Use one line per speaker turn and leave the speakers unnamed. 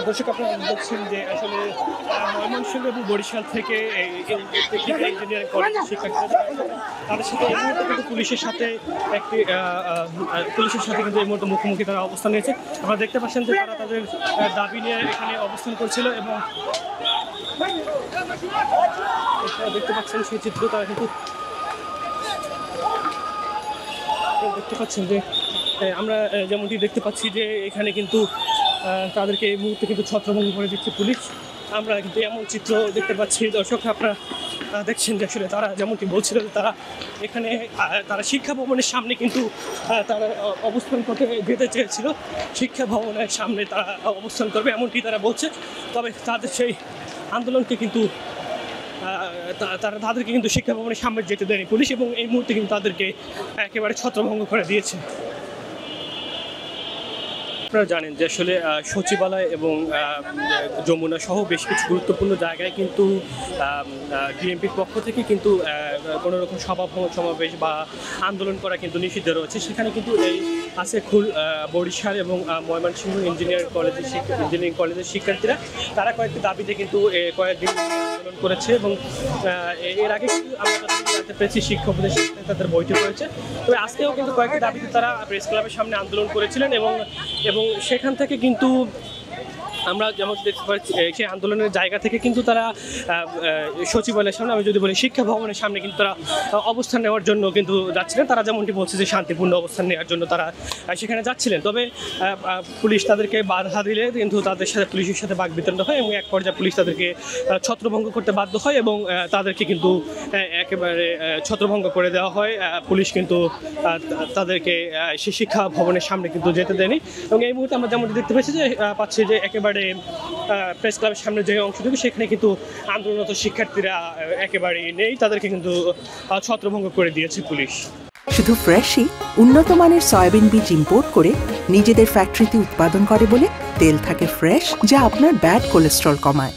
দর্শক আপনারা দেখছেন যে আসলে ময়মনসিংহ এবং বরিশাল থেকে ইঞ্জিনিয়ারিং কলেজের শিক্ষার্থীরা তাদের সাথে এই মুহূর্তে কিন্তু পুলিশের সাথে কিন্তু এই মুহূর্তে মুখোমুখি তারা অবস্থান নিয়েছে। আপনারা দেখতে পাচ্ছেন যে তারা তাদের দাবি নিয়ে এখানে অবস্থান করছিল এবং দেখতে পাচ্ছেন সেই চিত্র তারা কিন্তু দেখতে পাচ্ছেন যে আমরা যেমনটি দেখতে পাচ্ছি যে এখানে কিন্তু তাদেরকে এই মুহূর্তে কিন্তু ছত্রভঙ্গ করে দিচ্ছে পুলিশ। আমরা কিন্তু এমন চিত্র দেখতে পাচ্ছি। দর্শক আপনারা দেখছেন যে আসলে তারা যেমনটি বলছিল তারা এখানে তারা শিক্ষা ভবনের সামনে কিন্তু তারা অবস্থান করতে যেতে চেয়েছিল, শিক্ষা ভবনের সামনে তারা অবস্থান করবে এমনটি তারা বলছে। তবে তাদের সেই আন্দোলনকে কিন্তু তাদেরকে কিন্তু শিক্ষা ভবনের সামনে যেতে দেয়নি পুলিশ এবং এই মুহূর্তে কিন্তু তাদেরকে একেবারে ছত্রভঙ্গ করে দিয়েছে। আপনারা জানেন যে আসলে সচিবালয় এবং যমুনা সহ বেশ কিছু গুরুত্বপূর্ণ জায়গায় কিন্তু বিএনপির পক্ষ থেকে কিন্তু কোনো রকম সমাবেশ বা আন্দোলন করা কিন্তু নিষিদ্ধ রয়েছে। সেখানে কিন্তু এই আছে বরিশাল এবং ময়মনসিংহ ইঞ্জিনিয়ারিং কলেজের শিক্ষার্থীরা তারা কয়েকটি দাবিতে কিন্তু কয়েকদিন আন্দোলন করেছে এবং এর আগে আমরা জানতে পেরেছি শিক্ষা উপদেষ্টা তাদের বৈঠক হয়েছে। তবে আজকেও কিন্তু কয়েকটি দাবিতে তারা প্রেস ক্লাবের সামনে আন্দোলন করেছিলেন এবং সেখান থেকে কিন্তু আমরা যেমন দেখতে পাচ্ছি সেই আন্দোলনের জায়গা থেকে কিন্তু তারা সচিবালয়ের সামনে, আমি যদি বলি শিক্ষা ভবনের সামনে কিন্তু তারা অবস্থান নেওয়ার জন্য কিন্তু যাচ্ছিলেন। তারা যেমনটি বলছে যে শান্তিপূর্ণ অবস্থান নেওয়ার জন্য তারা সেখানে যাচ্ছিলেন। তবে পুলিশ তাদেরকে বাধা দিলে কিন্তু তাদের সাথে পুলিশের সাথে বাকবিতণ্ড হয় এবং এক পর্যায়ে পুলিশ তাদেরকে ছত্রভঙ্গ করতে বাধ্য হয় এবং তাদেরকে কিন্তু একেবারে ছত্রভঙ্গ করে দেওয়া হয়। পুলিশ কিন্তু তাদেরকে সেই শিক্ষা ভবনের সামনে কিন্তু যেতে দেয়নি এবং এই মুহূর্তে আমরা যেমনটি দেখতে পাচ্ছি যে একেবারে প্রেস ক্লাবের সামনে যে অংশটুকু সেখানে কিন্তু আন্দোলনরত শিক্ষার্থীরা একেবারেই নেই, তাদেরকে কিন্তু ছত্রভঙ্গ করে দিয়েছে পুলিশ।
শুধু ফ্রেশই উন্নত মানের সয়াবিন বীজ ইম্পোর্ট করে নিজেদের ফ্যাক্টরিতে উৎপাদন করে বলে তেল থাকে ফ্রেশ, যা আপনার ব্যাড কোলেস্ট্রল কমায়।